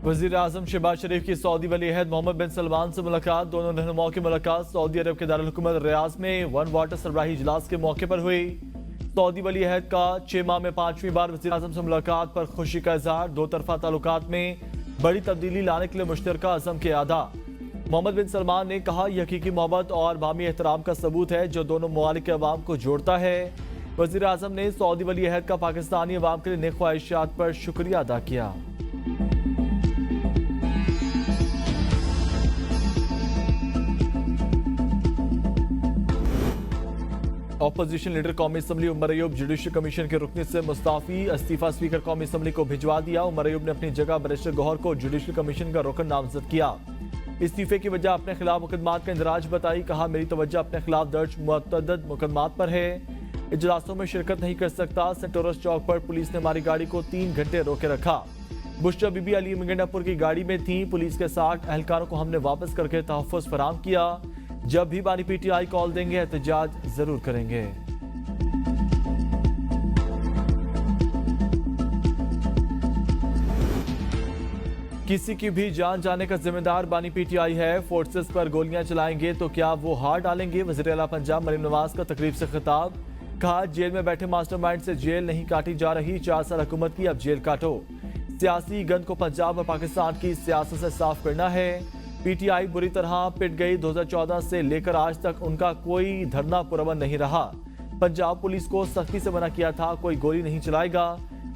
वजीर आजम शहबाज शरीफ की सऊदी वली अहद मोहम्मद बिन सलमान से मुलाकात। दोनों रहनुमाओं की मुलाकात सऊदी अरब के दारुल हुकूमत रियाज में वन वाटर सरबराही इजलास के मौके पर हुई। सऊदी वली अहद का 6 माह में 5वीं बार वजीर आजम से मुलाकात पर खुशी का इजहार। दो तरफा ताल्लुकात में बड़ी तब्दीली लाने के लिए मुश्तरका अज़म के अदा। मोहम्मद बिन सलमान ने कहा, यह हकीकी मोहब्बत और बामी एहतराम का सबूत है जो दोनों ममालिक के अवाम को जोड़ता है। वजीर आजम ने सऊदी वली अहद का पाकिस्तानी अवाम के लिए नेक ख्वाहिशात पर शुक्रिया अदा किया। अपोजिशन लीडर कौमी assembly Umar Ayub judicial commission के रुकने से मुस्ताफी। इस्तीफा स्पीकर कौमी असम्बली को भिजवा दिया। उमर अयूब ने अपनी जगह बैरिस्टर गौहर को जुडिशल कमीशन का रुकन नामजद किया। इस्तीफे की वजह अपने खिलाफ मुकदमात का इंदराज बताई। कहा, मेरी तवज्जो अपने खिलाफ दर्ज मुतअद्दिद मुकदमात पर है। इजलासों में शिरकत नहीं कर सकता। सेंटोरस चौक पर पुलिस ने हमारी गाड़ी को 3 घंटे रोके रखा। बुशरा बीबी अली मिगंडापुर की गाड़ी में थी। पुलिस के 60 एहलकारों को हमने वापस करके तहफ़्फ़ुज़ फराहम किया। जब भी बानी पीटीआई कॉल देंगे एहतजाज जरूर करेंगे। किसी की भी जान जाने का जिम्मेदार बानी पीटीआई है। फोर्सेस पर गोलियां चलाएंगे तो क्या वो हार डालेंगे? वज़ीर आला पंजाब मरीम नवाज का तकरीब से खिताब। कहा, जेल में बैठे मास्टरमाइंड से जेल नहीं काटी जा रही। 4 साल हुकूमत की, अब जेल काटो। सियासी गंद को पंजाब और पाकिस्तान की सियासत से साफ करना है। पीटीआई बुरी तरह पिट गई। 2014 से लेकर आज तक उनका कोई धरना पुरअमन नहीं रहा। पंजाब पुलिस को सख्ती से मना किया था, कोई गोली नहीं चलाएगा।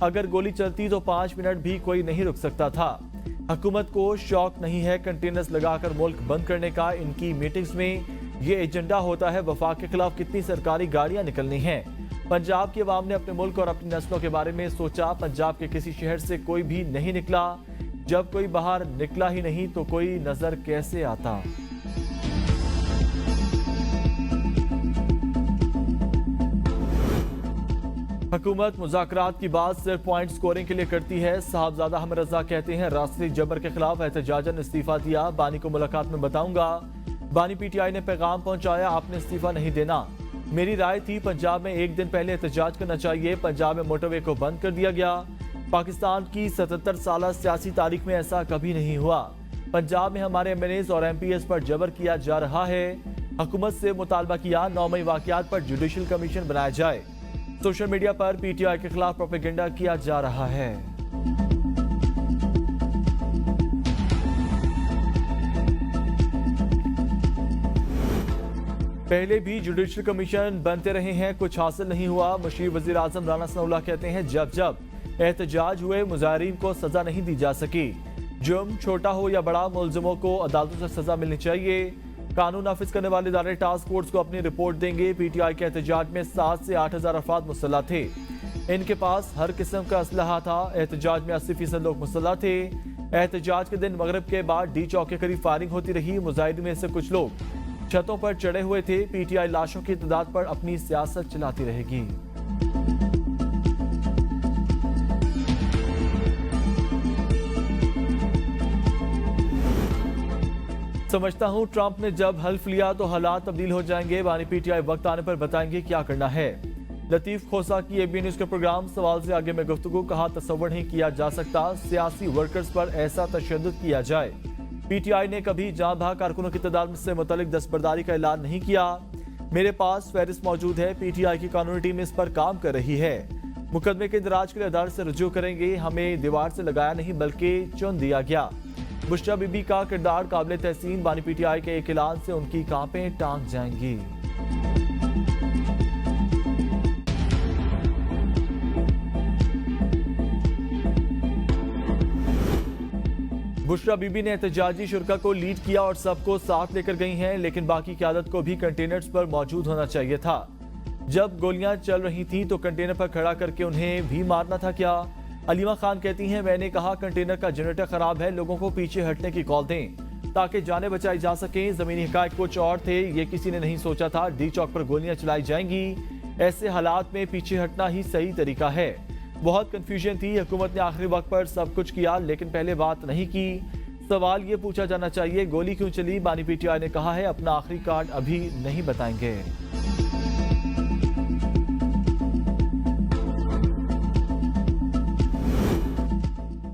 अगर गोली चलती तो 5 मिनट भी कोई नहीं रुक सकता था। हुकूमत को शौक नहीं है कंटेनर्स लगाकर मुल्क बंद करने का। इनकी मीटिंग्स में ये एजेंडा होता है। वफाक के खिलाफ कितनी सरकारी गाड़ियां निकलनी हैं। पंजाब के अवाम ने अपने मुल्क और अपनी नस्लों के बारे में सोचा। पंजाब के किसी शहर से कोई भी नहीं निकला। जब कोई बाहर निकला ही नहीं तो कोई नजर कैसे आता? हुकूमत मुज़ाकरात की बात सिर्फ पॉइंट स्कोरिंग के लिए करती है। साहबजादा हमर रजा कहते हैं, राष्ट्रीय जबर के खिलाफ एहतजाजन इस्तीफा दिया। बानी को मुलाकात में बताऊंगा। बानी पीटीआई ने पैगाम पहुंचाया, आपने इस्तीफा नहीं देना। मेरी राय थी पंजाब में 1 दिन पहले एहतजाज करना चाहिए। पंजाब में मोटरवे को बंद कर दिया गया। पाकिस्तान की 77 साल सियासी तारीख में ऐसा कभी नहीं हुआ। पंजाब में हमारे एमएनएस और एमपीएस पर जबर किया जा रहा है। हुकूमत से मुतालबा किया 9 मई वाकयात पर जुडिशल कमीशन बनाया जाए। सोशल मीडिया पर पीटीआई के खिलाफ प्रोपेगेंडा किया जा रहा है। पहले भी जुडिशल कमीशन बनते रहे हैं, कुछ हासिल नहीं हुआ। मुशीर वजीर आजम राना सनाउल्लाह कहते हैं, जब जब एहतजाज हुए मुजाहिरीन को सजा नहीं दी जा सकी। जुर्म छोटा हो या बड़ा, मुलजिमों को अदालतों से सजा मिलनी चाहिए। कानून नाफिज करने वाले इदारे टास्क फोर्स को अपनी रिपोर्ट देंगे। पीटीआई के एहतजाज में 7 से 8 हजार अफराद मुसल्लह थे। इनके पास हर किस्म का असलहा था। एहतजाज में 80% लोग मुसल्लह थे। एहतजाज के दिन मगरिब के बाद डी चौक के करीब फायरिंग होती रही। मुजाहिरीन में से कुछ लोग छतों पर चढ़े हुए थे। पीटीआई लाशों की तादाद पर अपनी सियासत चलाती रहेगी। समझता हूं ट्रंप ने जब हल्फ लिया तो हालात तब्दील हो जाएंगे। बानी पीटीआई वक्त आने पर बताएंगे क्या करना है। लतीफ खोसा की एबी न्यूज के प्रोग्राम सवाल से आगे में गुफ्तगू। कहा, तसव्वुर नहीं किया जा सकता सियासी वर्कर्स पर ऐसा तशद्दुद किया जाए। पीटीआई ने कभी जहां भाग कारकुनों की तादाद से मुतल्लिक दस्तबरदारी का ऐलान नहीं किया। मेरे पास फहरिस्त मौजूद है। पीटीआई की कानूनी टीम इस पर काम कर रही है। मुकदमे के इंदराज के लिए अदालत से रुजू करेंगे। हमें दीवार से लगाया नहीं बल्कि चुन दिया गया। बुशरा बीबी का किरदार काबिल तहसीन। बानी पीटीआई के एक ऐलान से उनकी कांपें टांग जाएंगी। बुशरा बीबी ने एहतजाजी शुरा को लीड किया और सबको साथ लेकर गई हैं, लेकिन बाकी क़यादत को भी कंटेनर्स पर मौजूद होना चाहिए था। जब गोलियां चल रही थीं तो कंटेनर पर खड़ा करके उन्हें भी मारना था क्या? अलीमा खान कहती हैं, मैंने कहा कंटेनर का जनरेटर खराब है, लोगों को पीछे हटने की कॉल दें ताकि जानें बचाई जा सकें। जमीनी हकायक कुछ और थे, ये किसी ने नहीं सोचा था। डी चौक पर गोलियां चलाई जाएंगी। ऐसे हालात में पीछे हटना ही सही तरीका है। बहुत कंफ्यूजन थी। हुकूमत ने आखिरी वक्त पर सब कुछ किया लेकिन पहले बात नहीं की। सवाल ये पूछा जाना चाहिए, गोली क्यों चली? बानी पीटीआई ने कहा है, अपना आखिरी कार्ड अभी नहीं बताएंगे।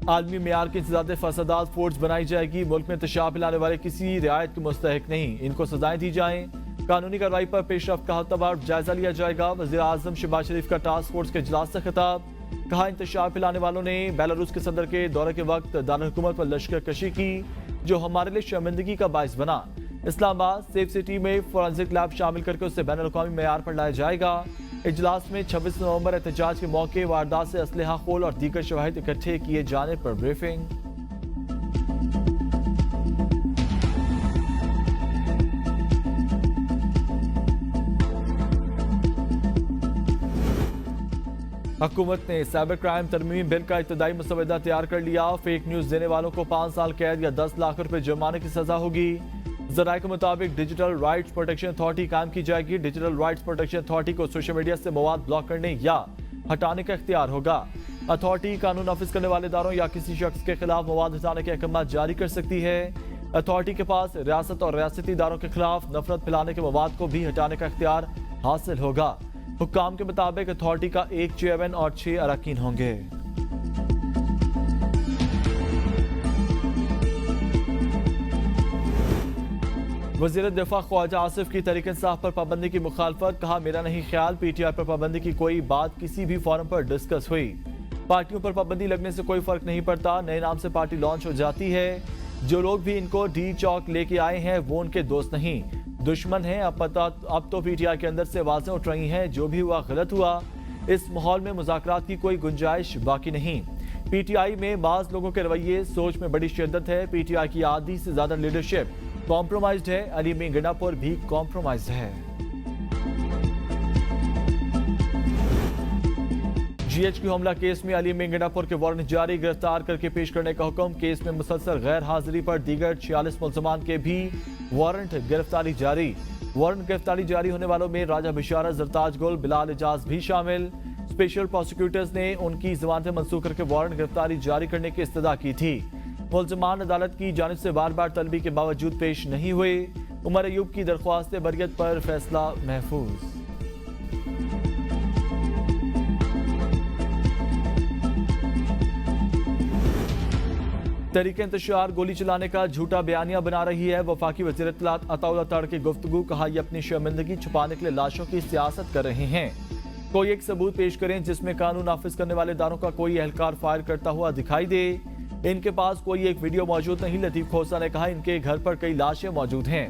आलमी मेयार के इंसदाद फसादात फोर्स बनाई जाएगी। मुल्क में इंतशार फैलाने वाले किसी रियायत के मुस्तहिक नहीं, इनको सजाएं दी जाएं। कानूनी कार्रवाई पर पेशरफ का हफ्तावार जायजा लिया जाएगा। वज़ीर आज़म शहबाज शरीफ का टास्क फोर्स के इजलास से खिताब। कहा, इंतशार फैलाने वालों ने बेलारूस के सदर के दौरे के वक्त दारुल हुकूमत पर लश्कर कशी की, जो हमारे लिए शर्मिंदगी का बायस बना। इस्लामाबाद सेफ सिटी में फोरेंसिक लैब शामिल करके उसे बैनुल अक़वामी मेयार पर लाया जाएगा। इजलास में 26 नवंबर एहतजाज के मौके वारदात से असलहा खोल और दीगर शवाहिद इकट्ठे किए जाने पर ब्रीफिंग। हुकूमत ने साइबर क्राइम तरमीमी बिल का इब्तदाई मसवदा तैयार कर लिया। फेक न्यूज देने वालों को 5 साल कैद या 10 लाख रुपए जुर्माने की सजा होगी। जराये के मुताबिक डिजिटल राइट्स प्रोटेक्शन अथॉरिटी कायम की जाएगी। डिजिटल राइट्स प्रोटेक्शन अथॉरिटी को सोशल मीडिया से मवाद ब्लॉक करने या हटाने का इख्तियार होगा। अथॉरिटी कानून नाफिज करने वाले इदारों या किसी शख्स के खिलाफ मवाद हटाने के अहकाम जारी कर सकती है। अथॉरिटी के पास रियासत और रियासती इदारों के खिलाफ नफरत फैलाने के मवाद को भी हटाने का इख्तियार हासिल होगा। हुक्काम के मुताबिक अथॉरिटी का 1 चेयरमैन और 6 अरकान होंगे। वज़ीर दिफा ख्वाजा आसिफ की तहरीक इंसाफ पर पाबंदी की मुखालफत। कहा, मेरा नहीं ख्याल पीटीआई पर पाबंदी की कोई बात किसी भी फोरम पर डिस्कस हुई। पार्टियों पर पाबंदी लगने से कोई फर्क नहीं पड़ता, नए नाम से पार्टी लॉन्च हो जाती है। जो लोग भी इनको डी चौक लेके आए हैं वो उनके दोस्त नहीं, दुश्मन हैं। अब तो पीटीआई के अंदर से आवाजें उठ रही हैं, जो भी हुआ गलत हुआ। इस माहौल में मुज़ाकरात की कोई गुंजाइश बाकी नहीं। पीटीआई में बाज लोगों के रवैये सोच में बड़ी शिद्दत है। पीटीआई की आधी से ज्यादा लीडरशिप कॉम्प्रोमाइज्ड है। अली मीर गंडापुर भी कॉम्प्रोमाइज्ड है। जीएचक्यू हमला केस में अली मीर गंडापुर के वारंट जारी, गिरफ्तार करके पेश करने का हुक्म। केस में मुसलसल गैर हाजिरी पर दीगर 46 मुल्ज़मान के भी वारंट गिरफ्तारी जारी। वारंट गिरफ्तारी जारी होने वालों में राजा बिशारत, जरताज गुल, बिलाल एजाज भी शामिल। स्पेशल प्रोसिक्यूटर्स ने उनकी जमानतें मंसूख करके वारंट गिरफ्तारी जारी करने की इस्तदा की थी। मुल्ज़मान अदालत की जानिब से बार बार तलबी के बावजूद पेश नहीं हुए। उमर अयूब की दरख्वास्त बरियत पर फैसला महफूज। तहरीक इंतशार गोली चलाने का झूठा बयानिया बना रही है। वफाकी वज़ीर इत्तलात अताउल्लाह तड़ की गुफ्तगू। कहा, ये अपनी शर्मिंदगी छुपाने के लिए लाशों की सियासत कर रहे हैं। कोई एक सबूत पेश करें जिसमें कानून नाफिज करने वाले इदारों का कोई एहलकार फायर करता हुआ दिखाई दे। इनके पास कोई एक वीडियो मौजूद नहीं। लतीफ खोसा ने कहा, इनके घर पर कई लाशें मौजूद हैं।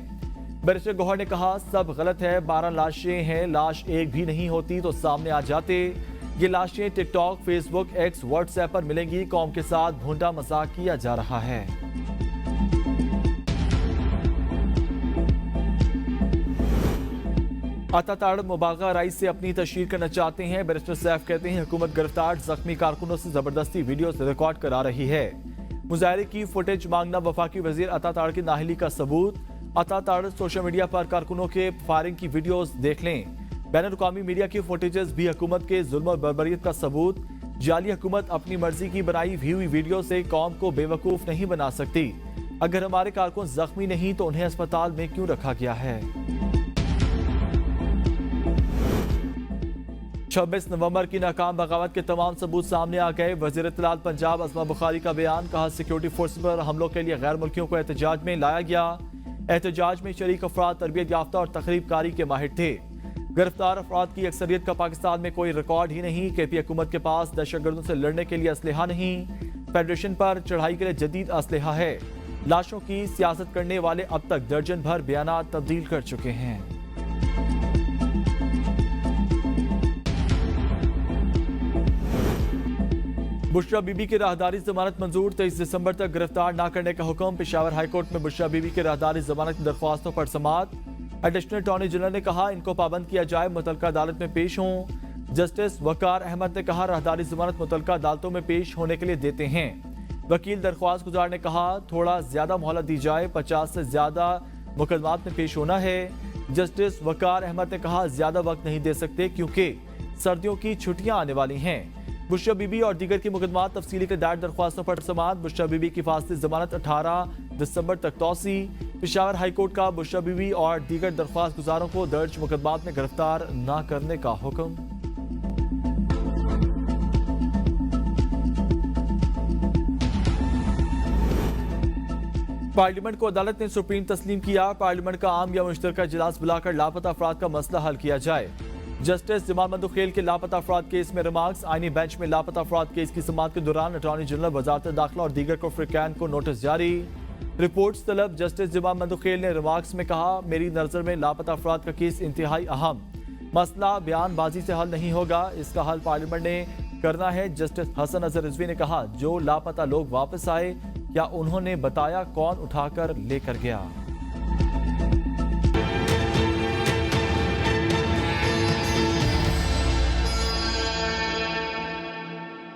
बैरिस्टर गौहर ने कहा, सब गलत है, 12 लाशें हैं, लाश एक भी नहीं होती तो सामने आ जाते। ये लाशें टिकटॉक, फेसबुक, एक्स, व्हाट्सएप पर मिलेंगी। कौम के साथ भूंडा मजाक किया जा रहा है। अताताड़ मुबालगा राय से अपनी तशहीर करना चाहते हैं। बैरिस्टर सैफ कहते हैं, हुकूमत गिरफ्तार जख्मी कारकुनों से जबरदस्ती वीडियो रिकॉर्ड करा रही है। मुजाहरे की फुटेज मांगना वफाकी वजीर अताताड़ की नाहली का सबूत। अताताड़ सोशल मीडिया पर कारकुनों के फायरिंग की वीडियोस देख लें। बैनुल-अक़वामी मीडिया की फुटेजेस भी हुकूमत के जुल्म और बर्बरियत का सबूत। जाली हुकूमत अपनी मर्जी की बनाई हुई वीडियो से कौम को बेवकूफ नहीं बना सकती। अगर हमारे कारकुन जख्मी नहीं तो उन्हें अस्पताल में क्यों रखा गया है। 26 नवंबर की नाकाम बगावत के तमाम सबूत सामने आ गए। वज़ीर इत्तलात पंजाब अस्मा बुखारी का बयान। कहा, सिक्योरिटी फोर्स पर हमलों के लिए गैर मुल्कियों को एहतजाज में लाया गया। एहतजाज में शरीक अफराद तरबियत याफ्ता और तकरीब कारी के माहिर थे। गिरफ्तार अफराद की अक्सरियत का पाकिस्तान में कोई रिकॉर्ड ही नहीं। केपी हुकूमत के पास दहशतगर्दों से लड़ने के लिए असलहा नहीं, फेडरेशन पर चढ़ाई के लिए जदीद असलहा है। लाशों की सियासत करने वाले अब तक दर्जन भर बयानात तब्दील कर चुके हैं। बुशरा बीबी की राहदारी जमानत मंजूर। 23 दिसंबर तक गिरफ्तार न करने का हुक्म। पेशावर हाईकोर्ट में बुशरा बीबी की राहदारी जमानत की दरख्वास्तों पर समाअत। एडिशनल अटॉर्नी जनरल ने कहा, इनको पाबंद किया जाए, मुतलका अदालत में पेश हों। जस्टिस वकार अहमद ने कहा, राहदारी जमानत मुतलका अदालतों में पेश होने के लिए देते हैं। वकील दरख्वास्त गुजार ने कहा, थोड़ा ज्यादा मोहलत दी जाए, 50 से ज्यादा मुकदमात में पेश होना है। जस्टिस वकार अहमद ने कहा, ज्यादा वक्त नहीं दे सकते क्योंकि सर्दियों की छुट्टियां आने वाली हैं। बुशरा बीबी और दीगर की मुकदमात तफसीली के दायर दरख्वास्तों पर समाअत। बुशरा बीबी की फासली जमानत 18 दिसंबर तक तौसी। पेशावर हाईकोर्ट का बुशरा बीबी और दीगर दरख्वास्त गुजारों को दर्ज मुकदमात में गिरफ्तार न करने का हुक्म। पार्लियामेंट को अदालत ने सुप्रीम तस्लीम किया। पार्लियामेंट का आम या मुश्तरका इजलास बुलाकर लापता अफराद का मसला हल किया जाए। जस्टिस जमाल मंदुखेल के लापता अफराद केस में रिमार्क्स। आईनी बेंच में लापता अफराद केस की समाअत के दौरान अटॉर्नी जनरल, वजारत दाखिला और दीगर को फ्रिकान को नोटिस जारी। रिपोर्ट्स तलब। जस्टिस जमाल मंदुखेल ने रिमार्क्स में कहा, मेरी नजर में लापता अफराद का केस इंतहाई अहम मसला बयानबाजी से हल नहीं होगा, इसका हल पार्लियामेंट ने करना है। जस्टिस हसन अजहर रिजवी ने कहा, जो लापता लोग वापस आए, क्या उन्होंने बताया कौन उठाकर लेकर गया।